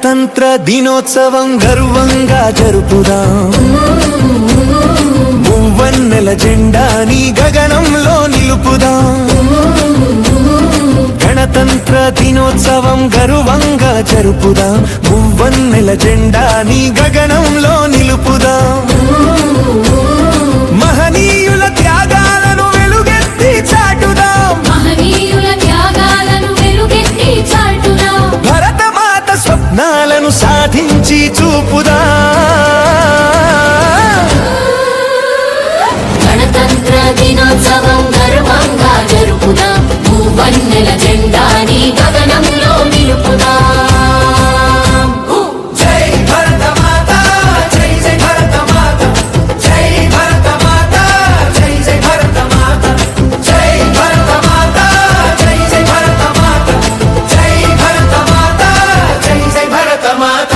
గణతంత్ర దినోత్సవం గర్వంగా జరుపుదాం. మువ్వన్నెల జెండాని గగనంలో నిలుపుదాం. గణతంత్ర దినోత్సవం గర్వంగా జరుపుదాం. మువ్వన్నెల జెండాని గగనంలో నిలుపుదాం. మహనీయుల త్యాగాలను వెలుగెత్తి చాటుదాం. భరతమాత స్వప్నాలను సాధించి చూపుదాం. గణతంత్ర దినోత్సవం గర్వంగా జరుపుదాం. మువ్వన్నెల జెండాని గగనంలో నిలుపుదాం. జై భరతమాత, జై జై భరతమాత, జై భరతమాత, జై జై భరతమాత, జై భరతమాత, జై జై భరతమాత, జై భరతమాత, జై జై భరతమాత.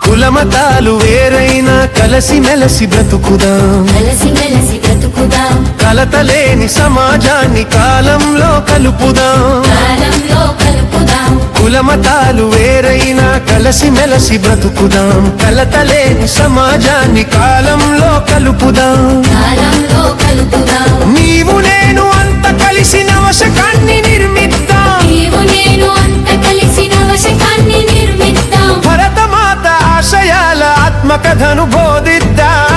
కులమతాలు వేరైనా కలిసి మెలసి బ్రతుకుదాం. కలతలేని సమాజాన్ని కాలంలో కలుపుదాం. కులమతాలు వేరైనా కలిసి మెలసి బ్రతుకుదాం. కలతలేని సమాజాన్ని కాలంలో కలుపుదాం. నీవు నేను అంత కలిసి నవశకాన్ని నిర్మిద్దాం. భరతమాత ఆశయాల ఆత్మకథను బోధిద్దాం.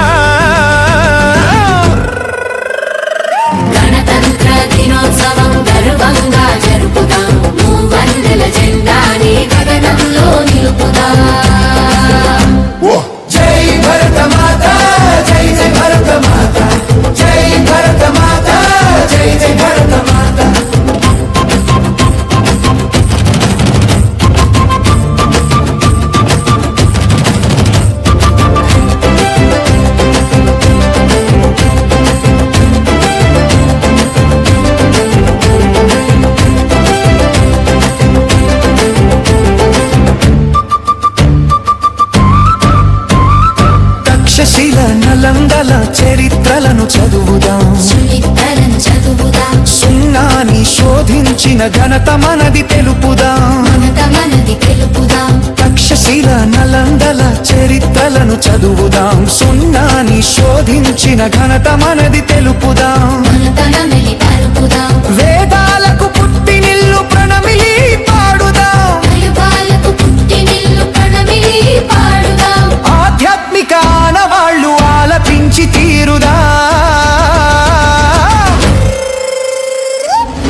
గణతంత్ర దినోత్సవం గర్వంగా జరుపుదాం. మువ్వన్నెల జెండాని గగనంలో నిలుపుదాం. జై భరతమాత, జై జై భరతమాత, జై భరతమాత, జై జై భరతమాత. తక్షశిల నలందల చరిత్రలను చదువుదాం. సున్నాని శోధించిన ఘనత మనది తెలుపుదాం. తక్షశిల నలందల చరిత్రలను చదువుదాం. సున్నాని శోధించిన ఘనత మనది తెలుపుదాం. వేదాలకు పుట్టినిల్లు ప్రణమిలి పాడుదాం. ఆధ్యాత్మిక ఆనవాళ్ళు ఆలపించి తీరుదా.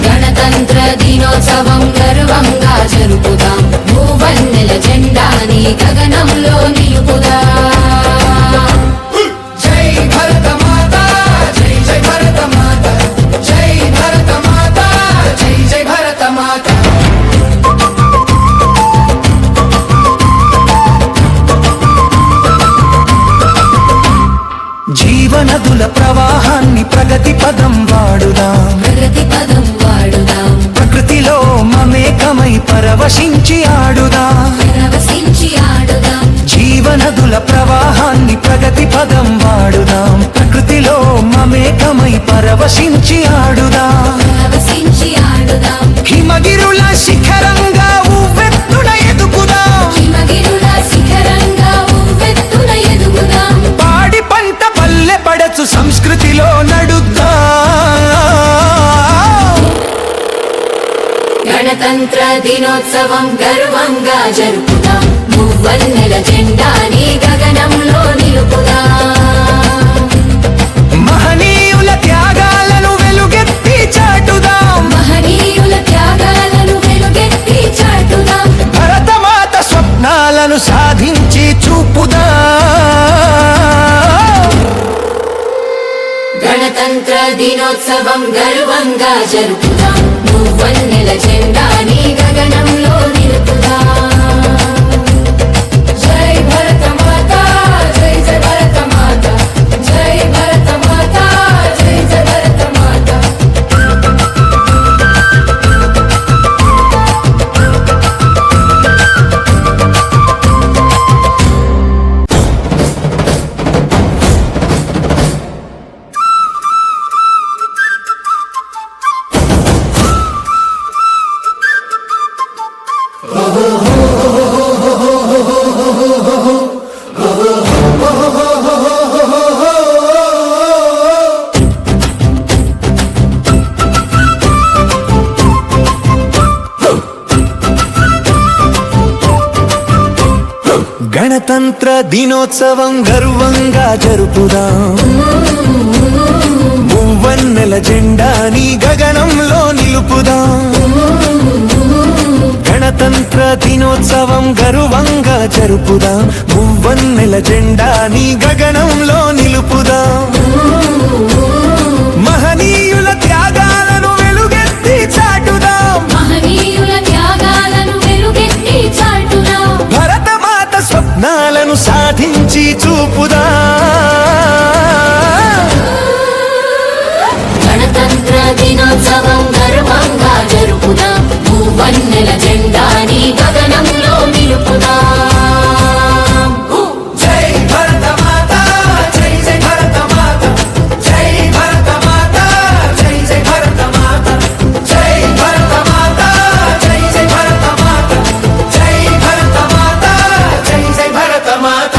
గణతంత్ర దినోత్సవం గర్వంగా జరుపుదాం. మువ్వన్నెల జెండాని గగనంలో నిలుపుదాం. జై భరతమాత, జై జై భరతమాత, జై భరతమాత, జై జై భరతమాత. జీవనదుల ప్రవాహాన్ని ప్రగతి పదం వాడుదాం. ప్రకృతిలో మమేకమై పరవశించి ఆడుదాం. జీవనదుల ప్రవాహాన్ని ప్రగతి పదం వాడుదాం. ప్రకృతిలో మమేకమై పరవశించి ఆడుదాం. హిమగిరుల శిఖరంగా ఉవ్వెత్తున ఎదుగుదాం. పాడి పంట పల్లె పడచు సంస్కృతిలో నడుద్దాం. గణతంత్ర దినోత్సవం గర్వంగా జరుపుదాం. మువ్వన్నెల జెండాని గగనంలో నిలుపుదాం. మహనీయుల త్యాగాలను వెలుగెత్తి చాటుదాం. భరతమాత స్వప్నాలను సాధించి చూపుదాం. గణతంత్ర దినోత్సవం గర్వంగా జరుపుదాం. మువ్వన్నెల జెండాని గగనంలో నిలుపుదాం. జై భరతమాత, జై జై భరతమాత, జై భరతమాత, జై జై భరతమాత. గణతంత్ర దినోత్సవం గర్వంగా జరుపుదాం మువ్వన్నెల జెండాని గగనంలో నిలుపుదాం గణతంత్ర దినోత్సవం గర్వంగా జరుపుదాం మువ్వన్నెల జెండాని గగనంలో నిలుపుదాం మహనీయుల త్యాగాలను వెలుగెత్తి చాటుదాం మహనీయుల త్యాగాలను వెలుగెత్తి చాటుదాం భరతమాత స్వప్నాలను సాధించి చూపుదాం గణతంత్ర దినోత్సవం గర్వంగా జరుపుదాం మూవన్నెల జెండాని గగనంలో నిలుపుదాం జై భరతమాత జై జై భరతమాత జై భరతమాత జై జై భరతమాత జై భరతమాత జై జై భరతమాత జై భరతమాత జై జై భరతమాత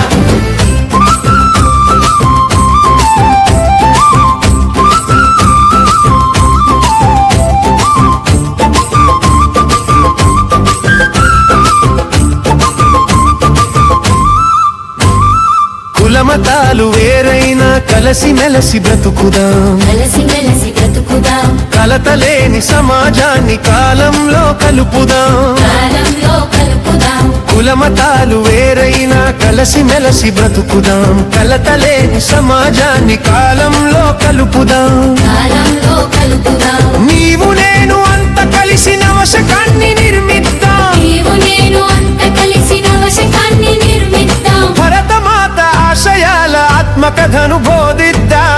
కులమతాలు వేరైనా కలిసి మెలసి బ్రతుకుదాం కలిసి మెలిసి బ్రతుకుదాం కలతలేని సమాజాన్ని కాలంలో కలుపుదాం కాలంలో కలుపుదాం కులమతాలు వేరైనా కలిసి మెలసి బ్రతుకుదాం కలతలేని సమాజాన్ని కాలంలో కలుపుదాం కాలంలో కలుపుదాం నీవు నేను అంత కలిసి నవశకాన్ని నిర్మిద్దాం నీవు నేను అంత కలిసి నవశకాన్ని నిర్మిద్దాం భరతమాత ఆశయాల ఆత్మకథను బోధిద్దాం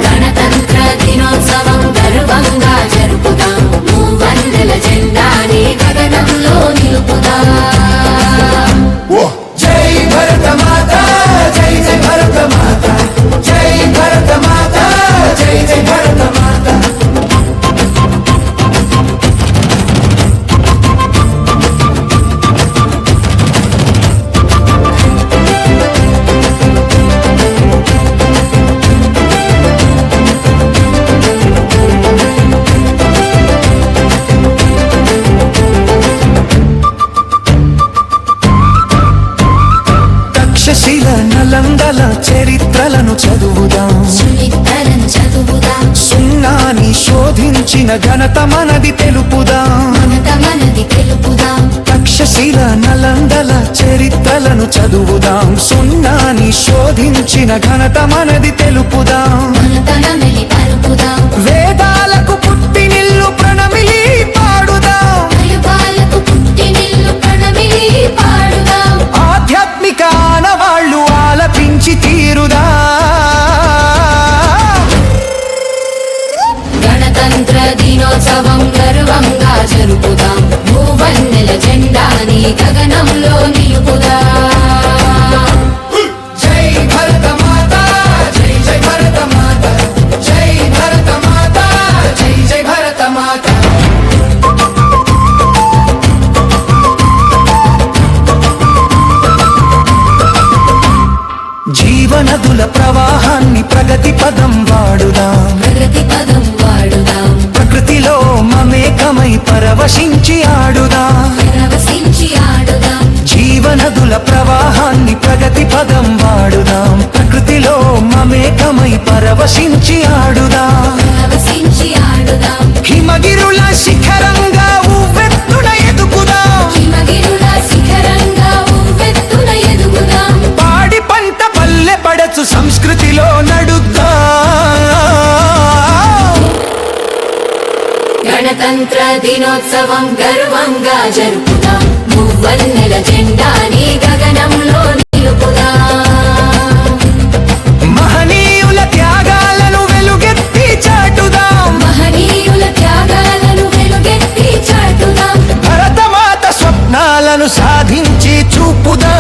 గణతంత్ర దినోత్సవం గర్వంగా జరుపుదాం మూవన్నెల జెండాని గగనంలో నిలుపుదాం జై భరతమాత జై జై భరతమాత జై భరతమాత జై జై భరతమాత తక్షశిల నలందల చరిత్రలను చదువుదాం సునిత్తరం చదువుదాం సున్నాని శోధించిన ఘనత మనది తెలుపుదాం మనది తెలుపుదాం తక్షశిల నలందల చరిత్రలను చదువుదాం సున్నాని శోధించిన ఘనత మనది తెలుపుదాం మనతనమిలి పలుకుదాం వేదాలకు పుట్టినిల్లు ప్రణమిలి పాడుదాం కలుపాలకు పుట్టినిల్లు ప్రణమిలి పాడుదాం ఆధ్యాత్మిక ఆనవాళ్ళు ఆలపించి తీరుదా గణతంత్ర దినోత్సవం గర్వంగా జరుపుదాం మూవన్నెల జెండాని గగనంలో నిలుపుదాం జై భరతమాత జై జై భరతమాత జై భరతమాత జై జై భరతమాత జీవనదుల ప్రవాహాన్ని ప్రగతి పదం వాడుదాం ప్రగతి పదం వాడుదాం ప్రకృతిలో మమేకమై పరవశించి ఆడుదాం పరవశించి ఆడుదాం జీవనదుల ప్రవాహాన్ని ప్రగతి పదం వాడుదాం ప్రకృతిలో మమేకమై పరవశించి ఆడుదాం పరవశించి ఆడుదాం హిమగిరుల శిఖరంగా ఉవ్వెత్తున ఎదుగుదాం హిమగిరుల శిఖరంగా ఉవ్వెత్తున ఎదుగుదాం పాడి పంట పల్లె పడచు సంస్కృతిలో నడుద్దాం గణతంత్ర దినోత్సవం గర్వంగా జరుపుదాం మూవన్నెల జెండాని గగనంలో నిలుపుదాం మహనీయుల త్యాగాలను వెలుగెత్తి చాటుదాం మహనీయుల త్యాగాలను వెలుగెత్తి చాటుదాం భరతమాత స్వప్నాలను సాధించి చూపుదాం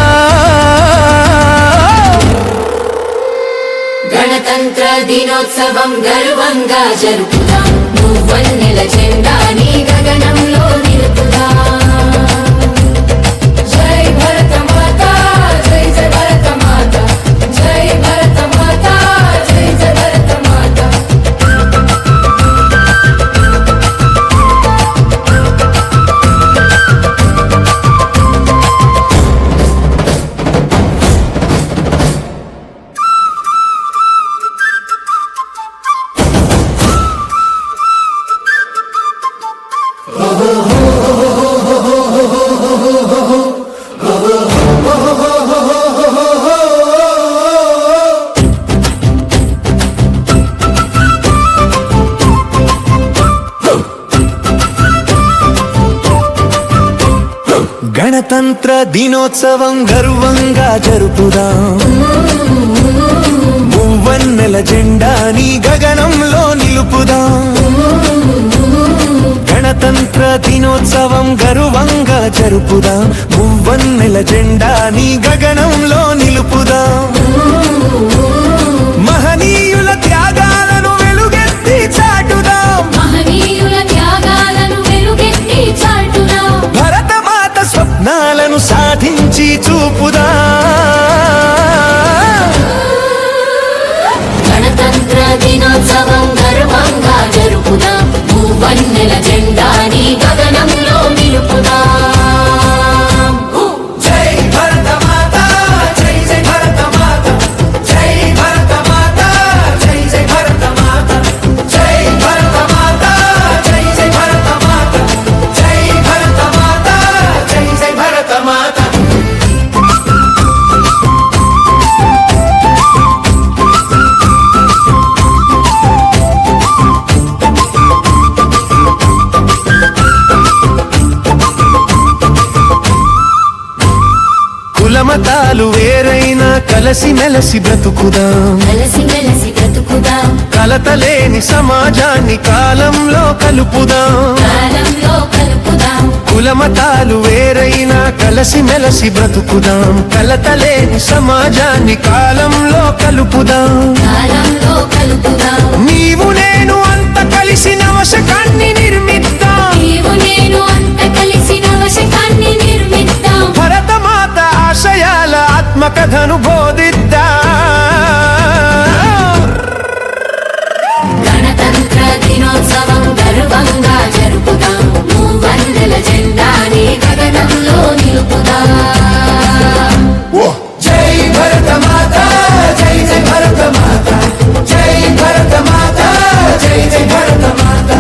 గణతంత్ర దినోత్సవం గర్వంగా జరుపుదాం మూవన్నెల జెండాని గగనంలో నిలుపుదాం జై భరతమాత జై జై భరతమాత జై భరతమాత జై జై భరతమాత గణతంత్ర దినోత్సవం గర్వంగా జరుపుదాం మువ్వన్నెల జెండాని గగనంలో నిలుపుదాం గణతంత్ర దినోత్సవం గర్వంగా జరుపుదాం మువ్వన్నెల జెండాని గగనంలో నిలుపుదాం మహనీయుల త్యాగాలను వెలుగెత్తి చాటుదాం మహనీయుల త్యాగాలను వెలుగెత్తి చాటుదాం భరతమాత స్వప్నాలను సాధించి చూపుదాం గణతంత్ర దినోత్సవం గర్వంగా జరుపుదాం మూవన్నెల జెండాని గగనంలో నిలుపుదాం జై భరతమాత జై జై భరతమాత జై భరతమాత జై జై భరతమాత జై భరతమాత జై జై భరతమాత జై భరతమాత జై జై భరతమాత కులమతాలు వేరైనా కలసి మెలసి బ్రతుకుదాం కలిసి మెలిసి బ్రతుకుదాం కలతలేని సమాజాన్ని కాలంలో కలుపుదాం కాలంలో కలుపుదాం కులమతాలు వేరైనా కలసి మెలసి బ్రతుకుదాం కలతలేని సమాజాన్ని కాలంలో కలుపుదాం కాలంలో కలుపుదాం నీవు నేను అంత కలిసి నవశకాన్ని నిర్మిద్దాం నీవు నేను అంత కలిసి నవశకాన్ని నిర్మిద్దాం భరతమాత ఆశయాల ఆత్మకథను బోధిద్దాం గణతంత్ర దినోత్సవం గర్వంగా జరుపుదాం మూవన్నెల జెండాని గగనంలో నిలుపుదాం జై భరతమాత జై జై భరతమాత జై భరతమాత జై జై భరతమాత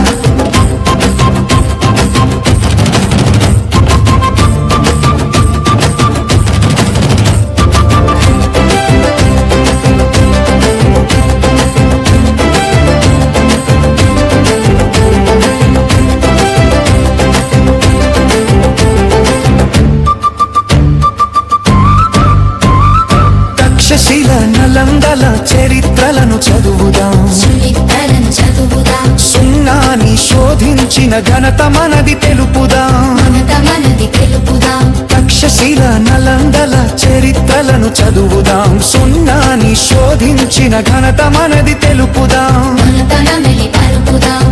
తక్షశిల నలందల చరిత్రలను చదువుదాం చరిత్రలను చదువుదాం సున్నాని శోధించిన ఘనత మనది తెలుపుదాం మనది తెలుపుదాం తక్షశిల నలందల చరిత్రలను చదువుదాం సున్నాని శోధించిన ఘనత మనది తెలుపుదాం మనతనమిలి పలుకుదాం